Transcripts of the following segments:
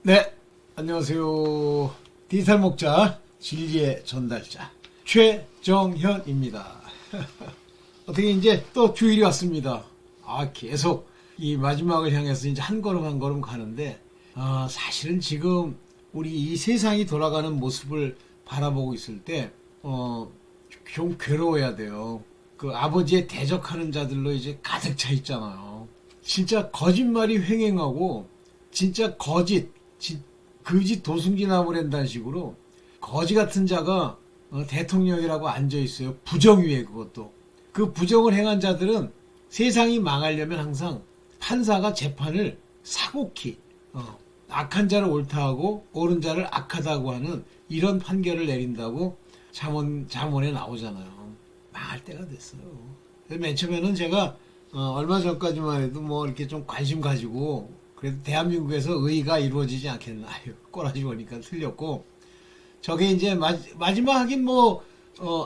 네, 안녕하세요. 디지털 목자, 진리의 전달자, 최정현입니다. 어떻게 이제 또 주일이 왔습니다. 계속 이 마지막을 향해서 이제 한 걸음 한 걸음 가는데, 사실은 지금 우리 이 세상이 돌아가는 모습을 바라보고 있을 때, 좀 괴로워야 돼요. 그 아버지의 대적하는 자들로 이제 가득 차 있잖아요. 진짜 거짓말이 횡행하고, 진짜 거짓 도승지나무 랜다는 식으로 거지 같은 자가 대통령이라고 앉아 있어요. 부정 위에 그것도. 그 부정을 행한 자들은 세상이 망하려면 항상 판사가 재판을 사곡히 악한 자를 옳다하고 옳은 자를 악하다고 하는 이런 판결을 내린다고 잠언에 나오잖아요. 망할 때가 됐어요. 맨 처음에는 제가 얼마 전까지만 해도 뭐 이렇게 좀 관심 가지고 그래도 대한민국에서 의가 이루어지지 않겠나. 꼬라지 보니까 틀렸고. 저게 이제 마지막 하긴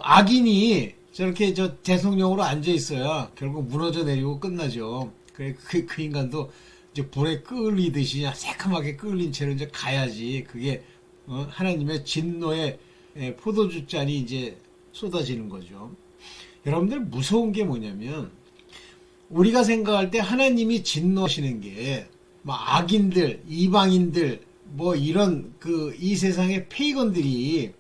악인이 저렇게 대통령으로 앉아 있어야 결국 무너져 내리고 끝나죠. 그 인간도 이제 불에 끌리듯이 새카맣게 끌린 채로 이제 가야지. 그게, 하나님의 진노의 포도주 잔이 이제 쏟아지는 거죠. 여러분들 무서운 게 뭐냐면, 우리가 생각할 때 하나님이 진노하시는 게, 악인들, 이방인들, 이런 이 세상의 페이건들이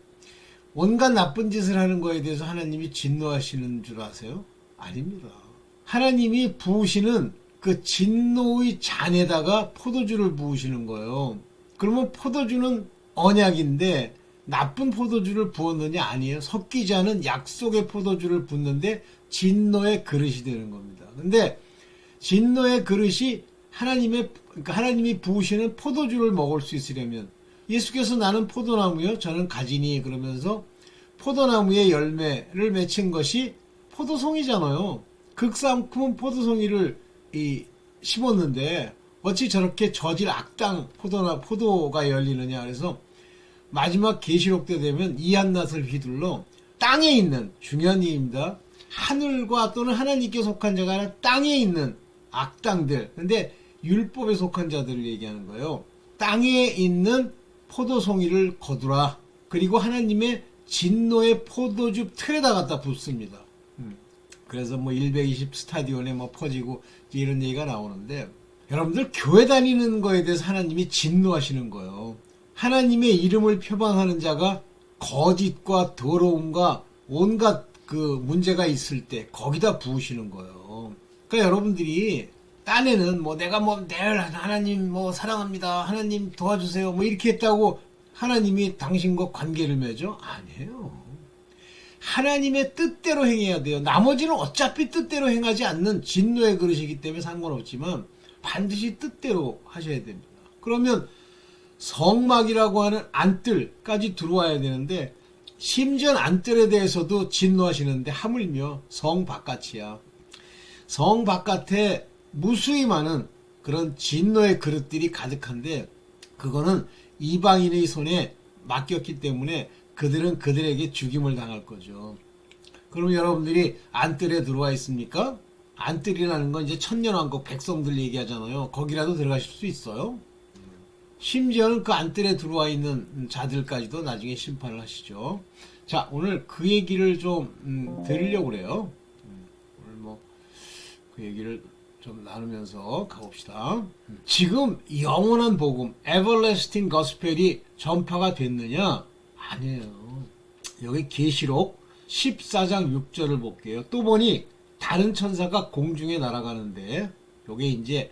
온갖 나쁜 짓을 하는 거에 대해서 하나님이 진노하시는 줄 아세요? 아닙니다. 하나님이 부으시는 그 진노의 잔에다가 포도주를 부으시는 거예요. 그러면 포도주는 언약인데 나쁜 포도주를 부었느냐? 아니에요. 섞이지 않은 약속의 포도주를 붓는데 진노의 그릇이 되는 겁니다. 근데 진노의 그릇이 하나님이 부으시는 포도주를 먹을 수 있으려면 예수께서 나는 포도나무요 저는 가지니 그러면서 포도나무의 열매를 맺힌 것이 포도송이잖아요. 극상큼은 포도송이를 심었는데 어찌 저렇게 저질 악당 포도가 열리느냐. 그래서 마지막 계시록 때 되면 이한낫을 휘둘러 땅에 있는, 중요한 얘기입니다. 하늘과 또는 하나님께 속한 자가 아니라 땅에 있는 악당들, 근데 율법에 속한 자들을 얘기하는 거예요. 땅에 있는 포도송이를 거두라. 그리고 하나님의 진노의 포도주 틀에다 갖다 붓습니다. 그래서 120 스타디온에 퍼지고 이런 얘기가 나오는데, 여러분들 교회 다니는 거에 대해서 하나님이 진노하시는 거예요. 하나님의 이름을 표방하는 자가 거짓과 더러움과 온갖 문제가 있을 때 거기다 부으시는 거예요. 그러니까 여러분들이 딴에는 내가 늘 하나님 사랑합니다. 하나님 도와주세요. 이렇게 했다고 하나님이 당신과 관계를 맺어? 아니에요. 하나님의 뜻대로 행해야 돼요. 나머지는 어차피 뜻대로 행하지 않는 진노의 그릇이기 때문에 상관없지만 반드시 뜻대로 하셔야 됩니다. 그러면 성막이라고 하는 안뜰까지 들어와야 되는데 심지어 안뜰에 대해서도 진노하시는데 하물며 성 바깥이야. 성 바깥에 무수히 많은 그런 진노의 그릇들이 가득한데 그거는 이방인의 손에 맡겼기 때문에 그들은 그들에게 죽임을 당할 거죠. 그럼 여러분들이 안뜰에 들어와 있습니까? 안뜰이라는 건 이제 천년왕국 백성들 얘기하잖아요. 거기라도 들어가실 수 있어요? 심지어는 그 안뜰에 들어와 있는 자들까지도 나중에 심판을 하시죠. 자, 오늘 그 얘기를 좀 드리려고 그래요. 오늘 그 얘기를 좀 나누면서 가봅시다. 지금 영원한 복음, everlasting gospel이 전파가 됐느냐? 아니에요. 여기 계시록 14장 6절을 볼게요. 또 보니 다른 천사가 공중에 날아가는데 요게 이제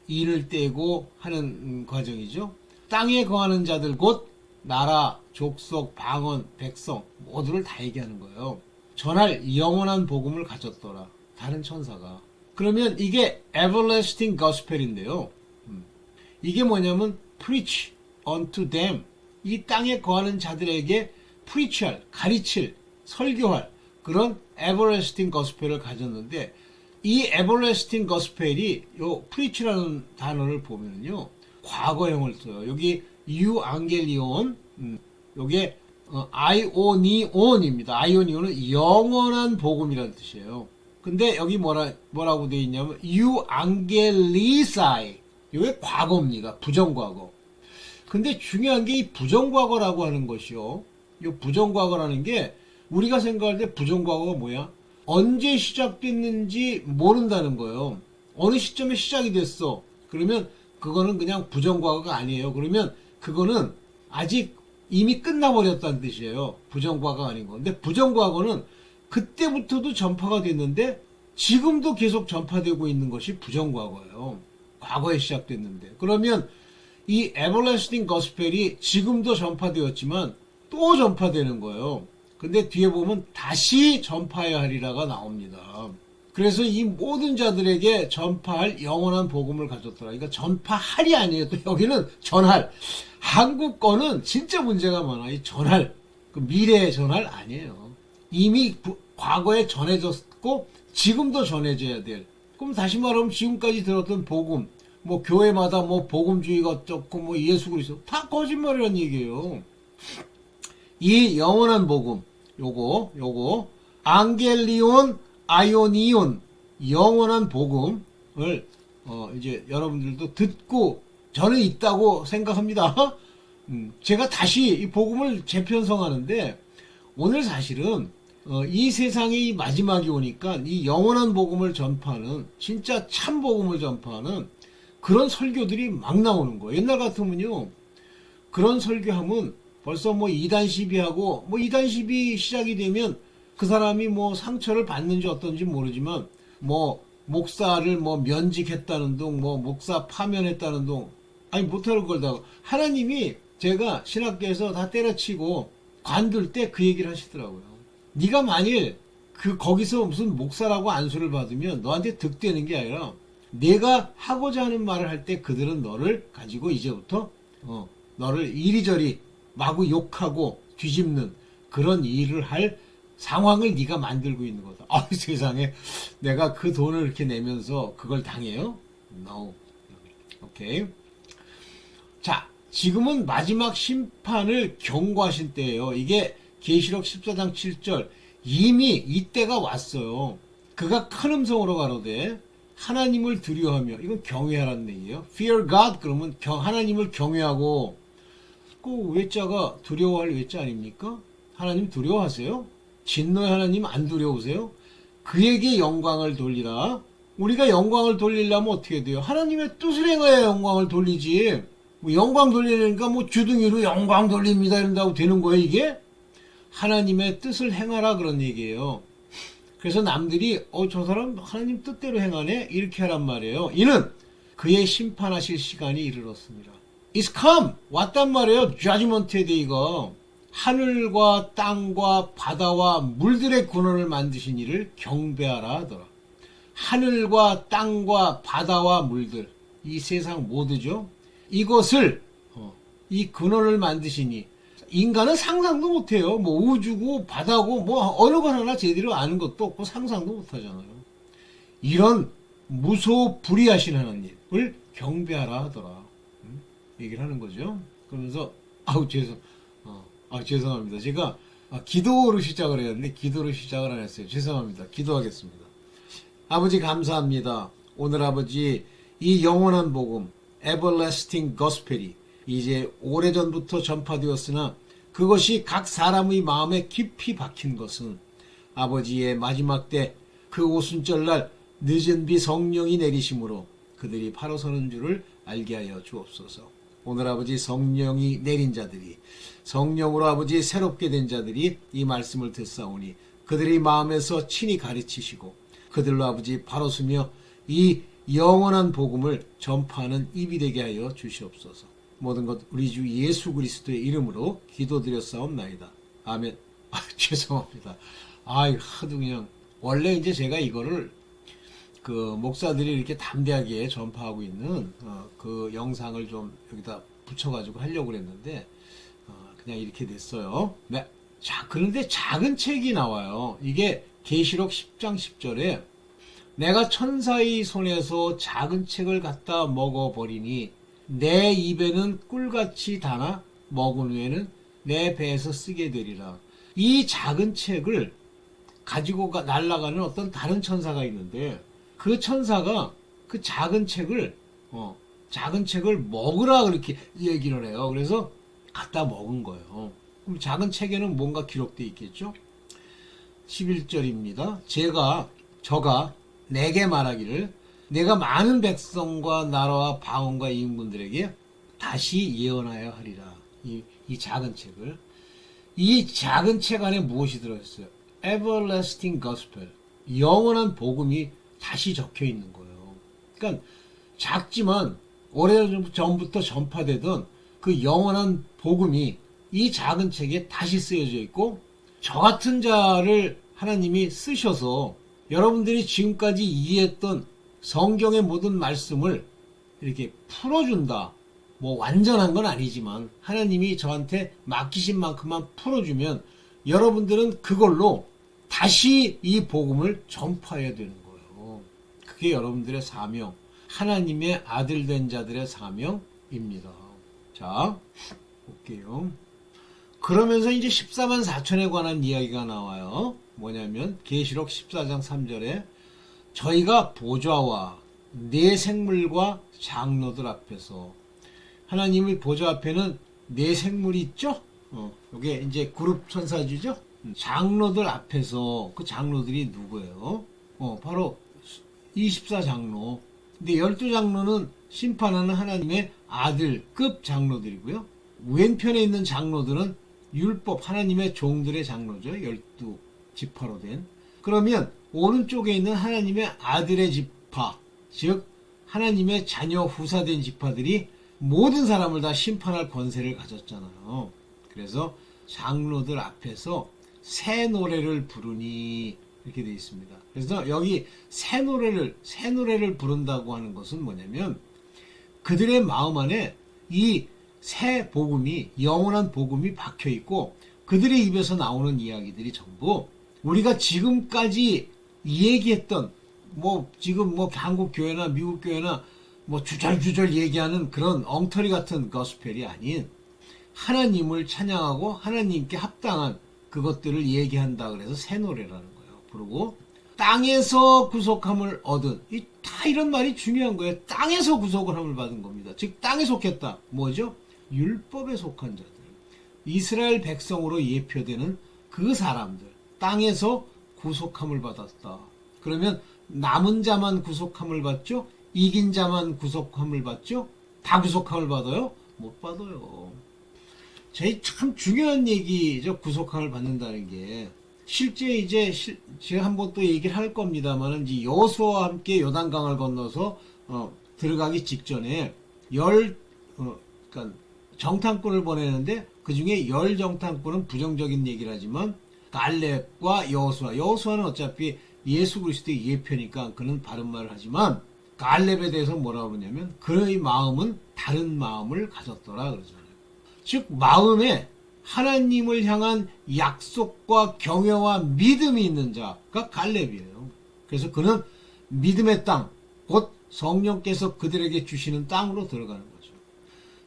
인을 떼고 하는 과정이죠. 땅에 거하는 자들 곧 나라, 족속, 방언, 백성 모두를 다 얘기하는 거예요. 전할 영원한 복음을 가졌더라. 다른 천사가. 그러면 이게 everlasting gospel인데요. 이게 뭐냐면 preach unto them. 이 땅에 거하는 자들에게 preach할, 가르칠, 설교할 그런 everlasting gospel을 가졌는데 이 everlasting gospel이 요 preach라는 단어를 보면요. 과거형을 써요. 여기 euangelion, 요게 아이오니온입니다. 아이오니온은 영원한 복음이라는 뜻이에요. 근데 여기 뭐라고 되어 있냐면 euangelisai. 이게 과거입니다. 부정과거. 근데 중요한 게 이 부정과거라고 하는 것이요. 이 부정과거라는 게 우리가 생각할 때 부정과거가 뭐야? 언제 시작됐는지 모른다는 거예요. 어느 시점에 시작이 됐어. 그러면 그거는 그냥 부정과거가 아니에요. 그러면 그거는 아직 이미 끝나버렸다는 뜻이에요. 부정과거가 아닌 거. 근데 부정과거는 그때부터도 전파가 됐는데 지금도 계속 전파되고 있는 것이 부정과거예요. 과거에 시작됐는데. 그러면 이 everlasting gospel이 지금도 전파되었지만 또 전파되는 거예요. 근데 뒤에 보면 다시 전파해야 하리라가 나옵니다. 그래서 이 모든 자들에게 전파할 영원한 복음을 가졌더라. 그러니까 전파할이 아니에요. 또 여기는 전할. 한국 거는 진짜 문제가 많아. 이 전할. 그 미래의 전할 아니에요. 이미 과거에 전해졌고 지금도 전해져야 될. 그럼 다시 말하면 지금까지 들었던 복음, 뭐 교회마다 뭐 복음주의가 어쩌고 뭐 예수 그리스도 다 거짓말이라는 얘기예요. 이 영원한 복음, 요거 앙겔리온 아이오니온 영원한 복음을 이제 여러분들도 듣고 저는 있다고 생각합니다. 제가 다시 이 복음을 재편성하는데 오늘 사실은 이 세상의 마지막이 오니까 이 영원한 복음을 전파하는 진짜 참 복음을 전파하는 그런 설교들이 막 나오는 거예요. 옛날 같으면요 그런 설교하면 벌써 뭐 이단 시비하고 뭐 이단 시비 시작이 되면 그 사람이 뭐 상처를 받는지 어떤지 모르지만 뭐 목사를 뭐 면직했다는 둥 뭐 목사 파면했다는 둥 아니 못할 걸 다 하나님이 제가 신학교에서 다 때려치고 관둘 때 그 얘기를 하시더라고요. 네가 만일 거기서 무슨 목사라고 안수를 받으면 너한테 득되는 게 아니라 내가 하고자 하는 말을 할 때 그들은 너를 가지고 이제부터 너를 이리저리 마구 욕하고 뒤집는 그런 일을 할 상황을 네가 만들고 있는 거다. 아, 세상에 내가 그 돈을 이렇게 내면서 그걸 당해요? No. 오케이. 자, 지금은 마지막 심판을 경고하신 때예요. 이게 계시록 14장 7절. 이미 이때가 왔어요. 그가 큰 음성으로 가로되 하나님을 두려워하며 이건 경외하라는 얘기예요. Fear God 그러면 하나님을 경외하고 그 외자가 두려워할 외자 아닙니까? 하나님 두려워하세요? 진노의 하나님 안 두려우세요? 그에게 영광을 돌리라. 우리가 영광을 돌리려면 어떻게 돼요? 하나님의 뜻을 행해야 영광을 돌리지. 뭐 영광 돌리니까 뭐 주둥이로 영광 돌립니다 이런다고 되는 거예요 이게? 하나님의 뜻을 행하라 그런 얘기예요. 그래서 남들이 저 사람 하나님 뜻대로 행하네 이렇게 하란 말이에요. 이는 그의 심판하실 시간이 이르렀습니다. It's come 왔단 말이에요. Judgment의 데이가 하늘과 땅과 바다와 물들의 근원을 만드신 이를 경배하라 하더라. 하늘과 땅과 바다와 물들 이 세상 모두죠. 이것을 이 근원을 만드시니 인간은 상상도 못해요. 뭐 우주고 바다고 뭐 어느 것 하나 제대로 아는 것도 없고 상상도 못하잖아요. 이런 무소불위하신 하나님을 경배하라 하더라. 얘기를 하는 거죠. 그러면서 죄송합니다. 제가 기도로 시작을 해야 하는데 기도로 시작을 안 했어요. 죄송합니다. 기도하겠습니다. 아버지 감사합니다. 오늘 아버지 이 영원한 복음 everlasting gospel이 이제 오래전부터 전파되었으나 그것이 각 사람의 마음에 깊이 박힌 것은 아버지의 마지막 때 그 오순절날 늦은 비 성령이 내리심으로 그들이 바로 서는 줄을 알게 하여 주옵소서. 오늘 아버지 성령이 내린 자들이 성령으로 아버지 새롭게 된 자들이 이 말씀을 듣사오니 그들의 마음에서 친히 가르치시고 그들로 아버지 바로 서며 이 영원한 복음을 전파하는 입이 되게 하여 주시옵소서. 모든 것 우리 주 예수 그리스도의 이름으로 기도드렸사옵나이다. 아멘. 죄송합니다. 하도 그냥 원래 이제 제가 이거를 그 목사들이 이렇게 담대하게 전파하고 있는 그 영상을 좀 여기다 붙여가지고 하려고 그랬는데 그냥 이렇게 됐어요. 네. 자, 그런데 작은 책이 나와요. 이게 계시록 10장 10절에 내가 천사의 손에서 작은 책을 갖다 먹어버리니 내 입에는 꿀같이 다나 먹은 후에는 내 배에서 쓰게 되리라. 이 작은 책을 가지고 날아가는 어떤 다른 천사가 있는데 그 천사가 그 작은 책을 작은 책을 먹으라 그렇게 얘기를 해요. 그래서 갖다 먹은 거예요. 그럼 작은 책에는 뭔가 기록되어 있겠죠? 11절입니다. 저가 내게 말하기를 내가 많은 백성과 나라와 방언과 임금들에게 다시 예언하여 하리라. 이 작은 책을. 이 작은 책 안에 무엇이 들어있어요? Everlasting Gospel. 영원한 복음이 다시 적혀 있는 거예요. 그러니까 작지만 오래전부터 전파되던 그 영원한 복음이 이 작은 책에 다시 쓰여져 있고, 저 같은 자를 하나님이 쓰셔서 여러분들이 지금까지 이해했던 성경의 모든 말씀을 이렇게 풀어준다. 뭐 완전한 건 아니지만 하나님이 저한테 맡기신 만큼만 풀어주면 여러분들은 그걸로 다시 이 복음을 전파해야 되는 거예요. 그게 여러분들의 사명, 하나님의 아들 된 자들의 사명입니다. 자, 볼게요. 그러면서 이제 14만 4천에 관한 이야기가 나와요. 뭐냐면 계시록 14장 3절에 저희가 보좌와 네 생물과 장로들 앞에서, 하나님의 보좌 앞에는 네 생물이 있죠? 이게 이제 그룹 천사주죠? 장로들 앞에서, 그 장로들이 누구예요? 바로 24장로. 근데 12장로는 심판하는 하나님의 아들급 장로들이고요. 왼편에 있는 장로들은 율법, 하나님의 종들의 장로죠. 12지파로 된. 그러면 오른쪽에 있는 하나님의 아들의 지파, 즉 하나님의 자녀 후사된 지파들이 모든 사람을 다 심판할 권세를 가졌잖아요. 그래서 장로들 앞에서 새 노래를 부르니 이렇게 되어 있습니다. 그래서 여기 새 노래를 부른다고 하는 것은 뭐냐면 그들의 마음 안에 이 새 복음이, 영원한 복음이 박혀 있고, 그들의 입에서 나오는 이야기들이 전부 우리가 지금까지 얘기했던, 지금 한국 교회나 미국 교회나 주절주절 얘기하는 그런 엉터리 같은 거스펠이 아닌 하나님을 찬양하고 하나님께 합당한 그것들을 얘기한다. 그래서 새 노래라는 거예요. 부르고 땅에서 구속함을 얻은, 다 이런 말이 중요한 거예요. 땅에서 구속을 함을 받은 겁니다. 즉 땅에 속했다. 뭐죠? 율법에 속한 자들, 이스라엘 백성으로 예표되는 그 사람들, 땅에서 구속함을 받았다. 그러면 남은 자만 구속함을 받죠? 이긴 자만 구속함을 받죠? 다 구속함을 받아요? 못 받아요. 참 중요한 얘기죠. 구속함을 받는다는 게. 실제 이제 제가 한번 또 얘기를 할 겁니다만은, 이제 여호수아와 함께 요단강을 건너서 들어가기 직전에 그러니까 정탐꾼을 보내는데, 그 중에 10정탐꾼은 부정적인 얘기를 하지만 갈렙과 여호수아는 어차피 예수 그리스도의 예표니까 그는 바른 말을 하지만, 갈렙에 대해서 뭐라고 그러냐면 그의 마음은 다른 마음을 가졌더라 그러잖아요. 즉 마음에 하나님을 향한 약속과 경외와 믿음이 있는 자가 갈렙이에요. 그래서 그는 믿음의 땅, 곧 성령께서 그들에게 주시는 땅으로 들어가는 거죠.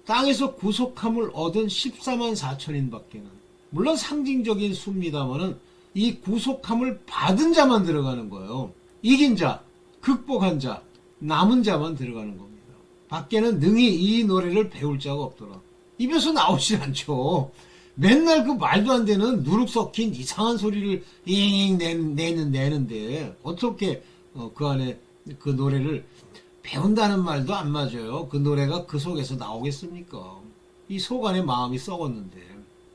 땅에서 구속함을 얻은 14만 4천인밖에는, 물론 상징적인 수입니다만은 이 구속함을 받은 자만 들어가는 거예요. 이긴 자, 극복한 자, 남은 자만 들어가는 겁니다. 밖에는 능히 이 노래를 배울 자가 없더라. 입에서 나오질 않죠. 맨날 그 말도 안 되는 누룩 섞인 이상한 소리를 잉 내는데 어떻게 그 안에 그 노래를 배운다는 말도 안 맞아요. 그 노래가 그 속에서 나오겠습니까? 이 속 안에 마음이 썩었는데.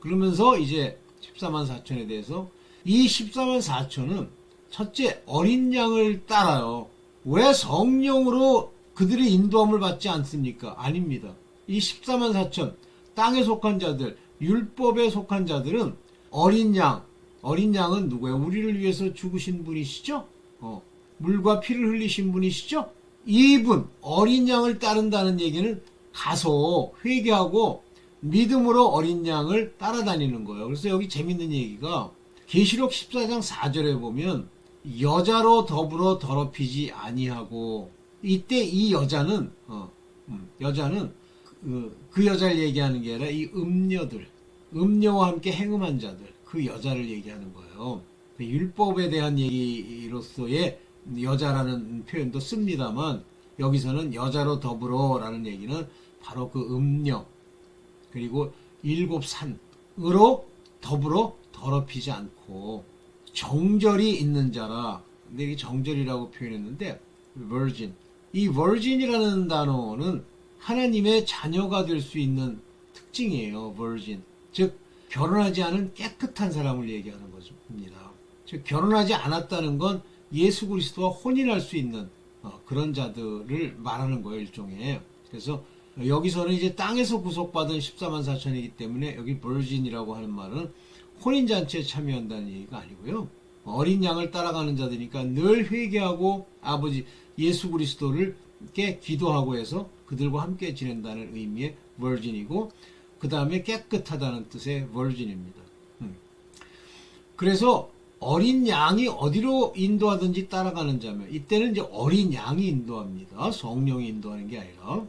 그러면서 이제 14만 4천에 대해서, 이 14만 4천은 첫째 어린 양을 따라요. 왜 성령으로 그들의 인도함을 받지 않습니까? 아닙니다. 이 14만 4천 땅에 속한 자들, 율법에 속한 자들은 어린 양은 누구예요? 우리를 위해서 죽으신 분이시죠? 물과 피를 흘리신 분이시죠? 이분 어린 양을 따른다는 얘기는 가서 회개하고 믿음으로 어린 양을 따라다니는 거예요. 그래서 여기 재밌는 얘기가 계시록 14장 4절에 보면 여자로 더불어 더럽히지 아니하고, 이때 이 여자는 그 여자를 얘기하는 게 아니라 이 음녀와 함께 행음한 자들, 그 여자를 얘기하는 거예요. 율법에 대한 얘기로서의 여자라는 표현도 씁니다만, 여기서는 여자로 더불어라는 얘기는 바로 그 음녀 그리고 일곱 산으로 더불어 더럽히지 않고 정절이 있는 자라. 근데 이게 정절이라고 표현했는데 virgin. 이 virgin이라는 단어는 하나님의 자녀가 될 수 있는 특징이에요. virgin. 즉 결혼하지 않은 깨끗한 사람을 얘기하는 것입니다. 즉 결혼하지 않았다는 건 예수 그리스도와 혼인할 수 있는 그런 자들을 말하는 거예요. 일종의. 그래서 여기서는 이제 땅에서 구속받은 14만 4천이기 때문에 여기 virgin이라고 하는 말은 혼인잔치에 참여한다는 얘기가 아니고요. 어린 양을 따라가는 자들이니까 늘 회개하고 아버지 예수 그리스도를 기도하고 해서 그들과 함께 지낸다는 의미의 virgin이고 그 다음에 깨끗하다는 뜻의 virgin입니다. 그래서 어린 양이 어디로 인도하든지 따라가는 자면 이때는 이제 어린 양이 인도합니다. 성령이 인도하는 게 아니라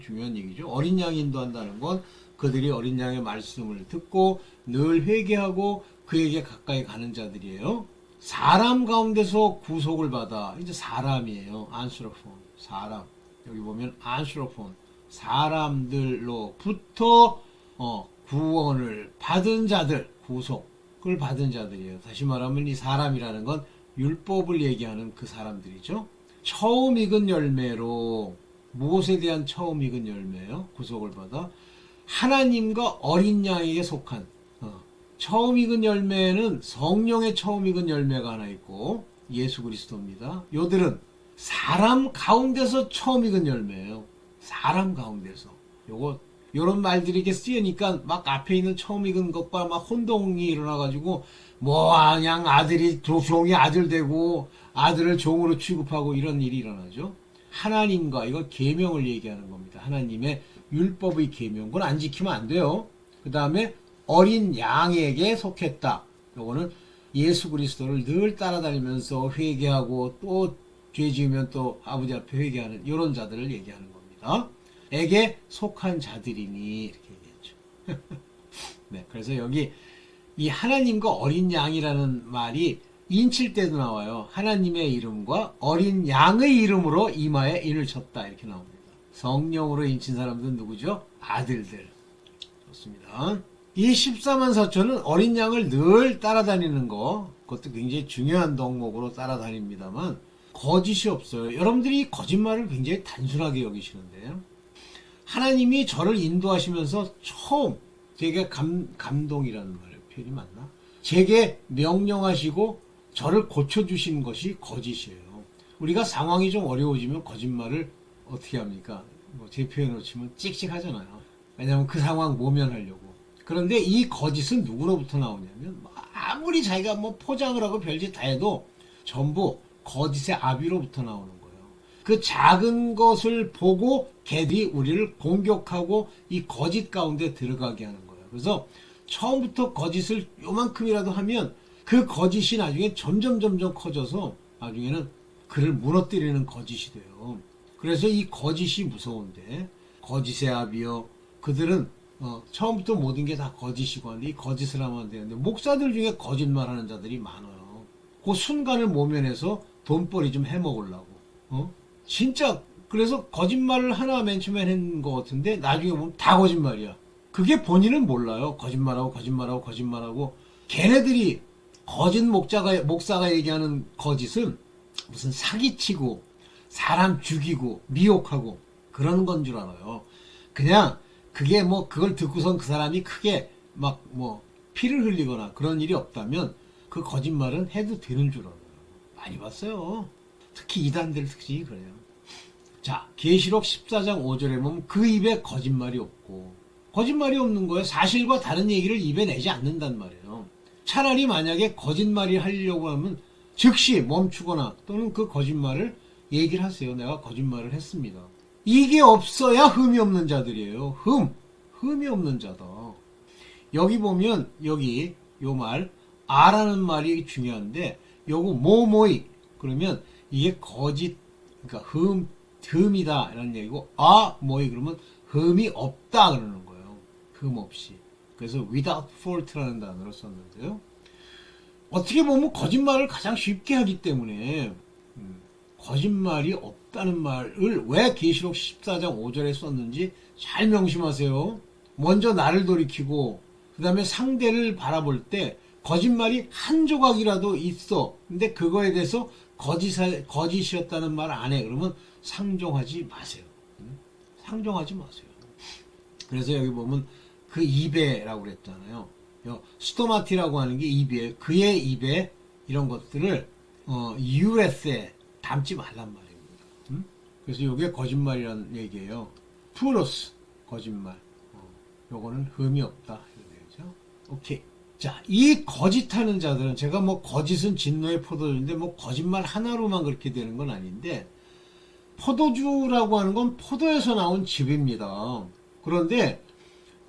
중요한 얘기죠. 어린 양이 인도한다는 건 그들이 어린 양의 말씀을 듣고 늘 회개하고 그에게 가까이 가는 자들이에요. 사람 가운데서 구속을 받아 이제 사람이에요. 안스로폰 사람 여기 보면 안스로폰 사람들로부터 구원을 받은 자들 구속을 받은 자들이에요. 다시 말하면 이 사람이라는 건 율법을 얘기하는 그 사람들이죠. 처음 익은 열매로 무엇에 대한 처음 익은 열매예요. 구속을 받아 하나님과 어린 양에게 속한 처음 익은 열매는 성령의 처음 익은 열매가 하나 있고 예수 그리스도입니다. 요들은 사람 가운데서 처음 익은 열매예요. 사람 가운데서. 요런 말들이 이렇게 쓰이니까 막 앞에 있는 처음 익은 것과 막 혼동이 일어나가지고 그냥 아들이 종이 아들 되고 아들을 종으로 취급하고 이런 일이 일어나죠. 하나님과 이거 계명을 얘기하는 겁니다. 하나님의 율법의 계명. 그건 안 지키면 안 돼요. 그 다음에 어린 양에게 속했다. 요거는 예수 그리스도를 늘 따라다니면서 회개하고 또 죄 지으면 또 아버지 앞에 회개하는 이런 자들을 얘기하는 겁니다. 에게 속한 자들이니 이렇게 얘기했죠. 네, 그래서 여기 이 하나님과 어린 양이라는 말이 인칠 때도 나와요. 하나님의 이름과 어린 양의 이름으로 이마에 인을 쳤다 이렇게 나옵니다. 성령으로 인친 사람들은 누구죠? 아들들. 좋습니다. 이 14만 4천은 어린 양을 늘 따라다니는 거 그것도 굉장히 중요한 덕목으로 따라다닙니다만 거짓이 없어요. 여러분들이 거짓말을 굉장히 단순하게 여기시는데요. 하나님이 저를 인도하시면서 처음 제게 감동이라는 말이에요. 표현이 맞나? 제게 명령하시고 저를 고쳐주신 것이 거짓이에요. 우리가 상황이 좀 어려워지면 거짓말을 어떻게 합니까? 제 표현으로 치면 찍찍하잖아요. 왜냐하면 그 상황 모면하려고. 그런데 이 거짓은 누구로부터 나오냐면 아무리 자기가 포장을 하고 별짓 다 해도 전부 거짓의 아비로부터 나오는 거예요. 그 작은 것을 보고 걔들이 우리를 공격하고 이 거짓 가운데 들어가게 하는 거예요. 그래서 처음부터 거짓을 요만큼이라도 하면 그 거짓이 나중에 점점 커져서 나중에는 그를 무너뜨리는 거짓이 돼요. 그래서 이 거짓이 무서운데 거짓의 아비여 그들은 처음부터 모든 게 다 거짓이고 한데 이 거짓을 하면 안 되는데 목사들 중에 거짓말하는 자들이 많아요. 그 순간을 모면해서 돈벌이 좀 해먹으려고 진짜 그래서 거짓말을 하나 맨 처음에 한 것 같은데 나중에 보면 다 거짓말이야. 그게 본인은 몰라요. 거짓말하고 걔네들이 거짓 목사가 얘기하는 거짓은 무슨 사기치고 사람 죽이고 미혹하고 그런 건 줄 알아요. 그냥 그게 그걸 듣고선 그 사람이 크게 피를 흘리거나 그런 일이 없다면 그 거짓말은 해도 되는 줄 알아요. 많이 봤어요. 특히 이단들 특징이 그래요. 자, 계시록 14장 5절에 보면 그 입에 거짓말이 없고 거짓말이 없는 거예요. 사실과 다른 얘기를 입에 내지 않는단 말이에요. 차라리 만약에 거짓말이 하려고 하면 즉시 멈추거나 또는 그 거짓말을 얘기를 하세요. 내가 거짓말을 했습니다. 이게 없어야 흠이 없는 자들이에요. 흠이 없는 자다. 여기 보면 여기 요 말 아라는 말이 중요한데 요거 뭐뭐이 그러면 이게 거짓 그러니까 흠이다 이런 얘기고 뭐이 그러면 흠이 없다 그러는 거예요. 흠 없이. 그래서 without fault라는 단어를 썼는데요. 어떻게 보면 거짓말을 가장 쉽게 하기 때문에 거짓말이 없다는 말을 왜 계시록 14장 5절에 썼는지 잘 명심하세요. 먼저 나를 돌이키고 그 다음에 상대를 바라볼 때 거짓말이 한 조각이라도 있어. 근데 그거에 대해서 거짓이었다는 말 안 해. 그러면 상종하지 마세요. 상종하지 마세요. 그래서 여기 보면 그 입에라고 그랬잖아요. 스토마티라고 하는 게 입이에요. 그의 입에 이런 것들을 유레스에 담지 말란 말입니다. 그래서 이게 거짓말이라는 얘기예요. 푸로스 거짓말. 요거는 흠이 없다. 이렇게 오케이. 자, 이 거짓하는 자들은 제가 뭐 거짓은 진노의 포도주인데 뭐 거짓말 하나로만 그렇게 되는 건 아닌데 포도주라고 하는 건 포도에서 나온 즙입니다. 그런데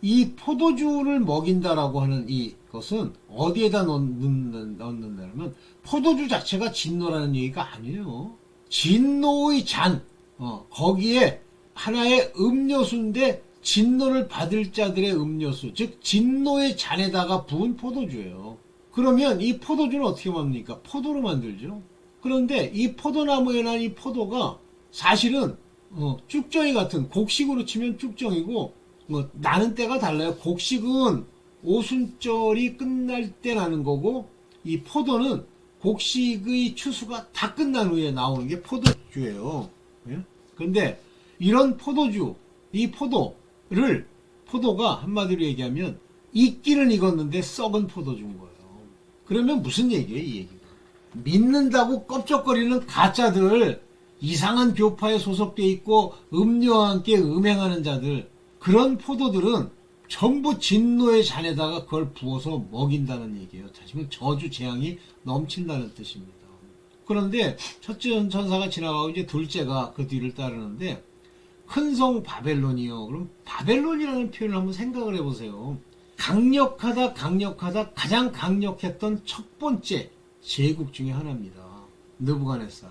이 포도주를 먹인다라고 하는 이것은 어디에다 넣는다면 포도주 자체가 진노라는 얘기가 아니에요. 진노의 잔, 거기에 하나의 음료수인데 진노를 받을 자들의 음료수, 즉 진노의 잔에다가 부은 포도주예요. 그러면 이 포도주는 어떻게 만듭니까? 포도로 만들죠. 그런데 이 포도나무에 난 이 포도가 사실은 쭉정이 같은, 곡식으로 치면 쭉정이고 나는 때가 달라요. 곡식은 오순절이 끝날 때 나는 거고 이 포도는 곡식의 추수가 다 끝난 후에 나오는 게 포도주예요. 그런데 이런 포도주, 이 포도가 한마디로 얘기하면 익기는 익었는데 썩은 포도주인 거예요. 그러면 무슨 얘기예요, 이 얘기가? 믿는다고 껍적거리는 가짜들, 이상한 교파에 소속돼 있고 음료와 함께 음행하는 자들, 그런 포도들은 전부 진노의 잔에다가 그걸 부어서 먹인다는 얘기예요. 사실은 저주 재앙이 넘친다는 뜻입니다. 그런데 첫째 천사가 지나가고 이제 둘째가 그 뒤를 따르는데 큰 성 바벨론이요. 그럼 바벨론이라는 표현을 한번 생각을 해보세요. 강력하다 가장 강력했던 첫 번째 제국 중에 하나입니다. 느부갓네살.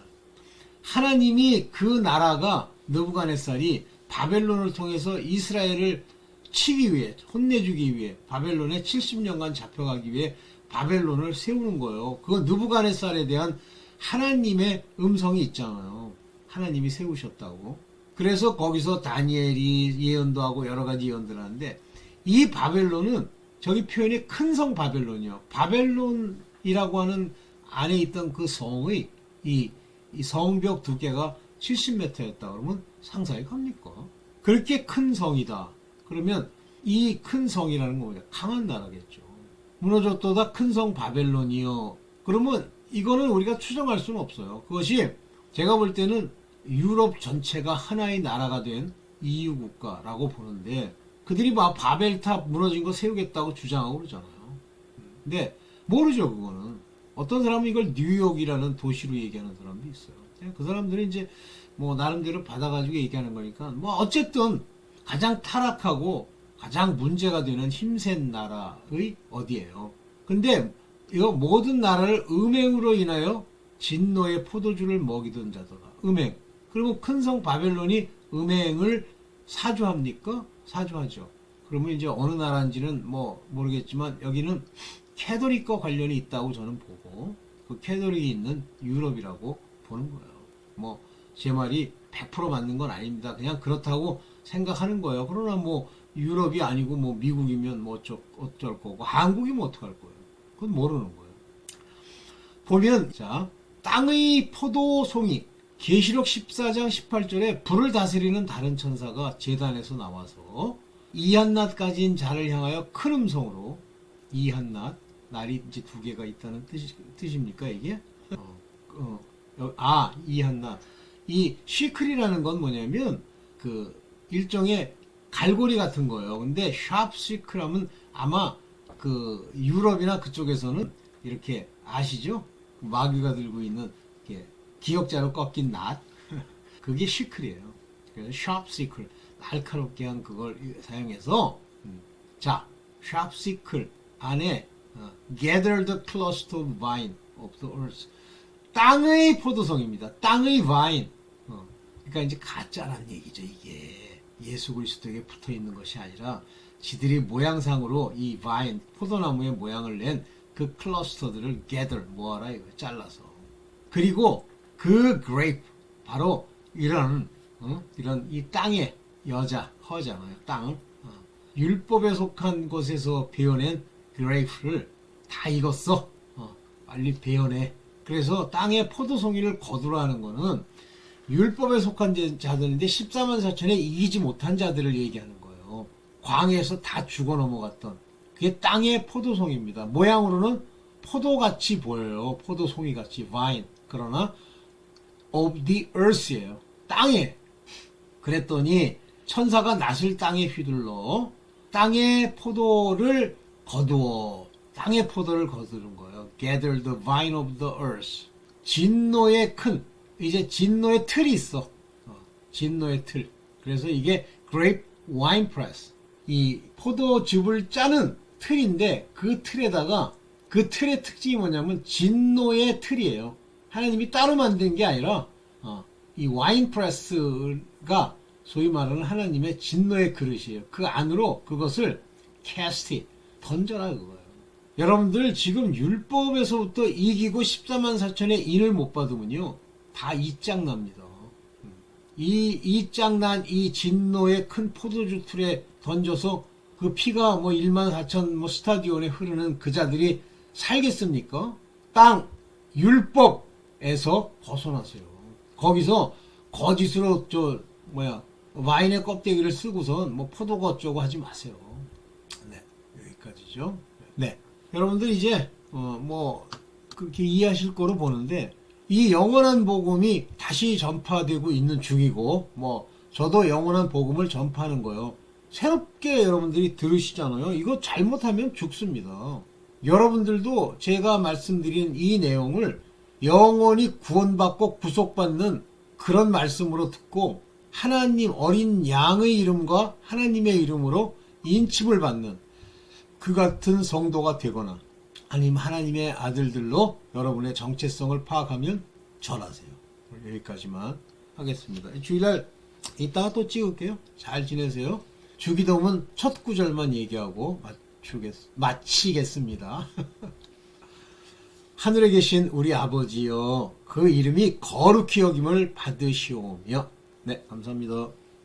하나님이 그 나라가 느부갓네살이 바벨론을 통해서 이스라엘을 치기 위해, 혼내주기 위해, 바벨론에 70년간 잡혀가기 위해 바벨론을 세우는 거예요. 그건 느부갓네살에 대한 하나님의 음성이 있잖아요. 하나님이 세우셨다고. 그래서 거기서 다니엘이 예언도 하고 여러 가지 예언들을 하는데 이 바벨론은 저기 표현이 큰 성 바벨론이요. 바벨론이라고 하는 안에 있던 그 성의 이 성벽 두께가 70m였다 그러면 상상이 갑니까? 그렇게 큰 성이다. 그러면 이 큰 성이라는 건 뭐냐? 강한 나라겠죠. 무너졌도다 큰 성 바벨론이요. 그러면 이거는 우리가 추정할 수는 없어요. 그것이 제가 볼 때는 유럽 전체가 하나의 나라가 된 EU 국가라고 보는데 그들이 막 바벨탑 무너진 거 세우겠다고 주장하고 그러잖아요. 근데 모르죠, 그거는. 어떤 사람은 이걸 뉴욕이라는 도시로 얘기하는 사람도 있어요. 그 사람들이 이제 뭐 나름대로 받아가지고 얘기하는 거니까 뭐 어쨌든 가장 타락하고 가장 문제가 되는 힘센 나라의 어디예요. 근데 이거 모든 나라를 음행으로 인하여 진노의 포도주를 먹이던 자더라. 음행. 그리고 큰 성 바벨론이 음행을 사주합니까? 사주하죠. 그러면 이제 어느 나라인지는 뭐 모르겠지만 여기는 캐톨릭과 관련이 있다고 저는 보고 그 캐톨릭이 있는 유럽이라고 보는 거예요. 뭐 제 말이 100% 맞는 건 아닙니다. 그냥 그렇다고 생각하는 거예요. 그러나 뭐 유럽이 아니고 뭐 미국이면 뭐 어쩔 거고 한국이면 어떡할 거예요. 그건 모르는 거예요. 보면 자, 땅의 포도송이 계시록 14장 18절에 불을 다스리는 다른 천사가 제단에서 나와서 이한낱 가진 자를 향하여 큰 음성으로 이한낱 날이 이제 두 개가 있다는 뜻입니까 이게? 이한낱 이 시클이라는 건 뭐냐면 그 일종의 갈고리 같은 거예요. 근데 샵 시클 하면 아마 그 유럽이나 그쪽에서는 이렇게 아시죠? 마귀가 들고 있는 이렇게 기역자로 꺾인 낫 그게 시클이에요. 그래서 샵 시클 날카롭게 한 그걸 사용해서 자, 샵 시클 안에 gather the cluster of vine of the earth 땅의 포도송입니다. 땅의 vine 그러니까 이제 가짜란 얘기죠. 이게 예수 그리스도에게 붙어 있는 것이 아니라 지들이 모양상으로 이 vine 포도나무의 모양을 낸 그 클러스터들을 gather 모아라 이거 잘라서 그리고 그 grape 바로 이런 이 땅의 여자, 허잖아요. 땅. 율법에 속한 것에서 베어낸 그레이프를 다 익었어. 빨리 베어내. 그래서 땅의 포도송이를 거두라는 거는 율법에 속한 자들인데 14만 4천에 이기지 못한 자들을 얘기하는 거예요. 광해에서 다 죽어 넘어갔던 그게 땅의 포도송입니다. 모양으로는 포도같이 보여요. 포도송이같이 vine. 그러나 of the earth예요. 땅에. 그랬더니 천사가 낫을 땅에 휘둘러 땅의 포도를 거두어. 땅의 포도를 거두는 거예요. Gather the vine of the earth. 진노의 큰, 이제 진노의 틀이 있어. 진노의 틀. 그래서 이게 grape wine press. 이 포도즙을 짜는 틀인데 그 틀에다가 그 틀의 특징이 뭐냐면 진노의 틀이에요. 하나님이 따로 만든 게 아니라 이 와인 프레스가 소위 말하는 하나님의 진노의 그릇이에요. 그 안으로 그것을 cast it, 던져라 그거예요. 여러분들 지금 율법에서부터 이기고 14만 4천의 인을 못 받으면요 다 이짱납니다. 이 이짱난 이 진노의 큰 포도주 틀에 던져서 그 피가 뭐 1만 4천 뭐 스타디온에 흐르는 그 자들이 살겠습니까? 땅 율법에서 벗어나세요. 거기서 거짓으로 와인의 껍데기를 쓰고선 뭐 포도가 어쩌고 하지 마세요. 네, 여기까지죠. 네, 여러분들 이제 뭐 그렇게 이해하실 거로 보는데 이 영원한 복음이 다시 전파되고 있는 중이고 뭐 저도 영원한 복음을 전파하는 거예요. 새롭게 여러분들이 들으시잖아요. 이거 잘못하면 죽습니다. 여러분들도 제가 말씀드린 이 내용을 영원히 구원받고 구속받는 그런 말씀으로 듣고 하나님 어린 양의 이름과 하나님의 이름으로 인침을 받는 그 같은 성도가 되거나 아니면 하나님의 아들들로 여러분의 정체성을 파악하면 전하세요. 여기까지만 하겠습니다. 주일날 이따가 또 찍을게요. 잘 지내세요. 주기도문 첫 구절만 얘기하고 마치겠습니다. 하늘에 계신 우리 아버지여 그 이름이 거룩히 여김을 받으시오며. 네, 감사합니다.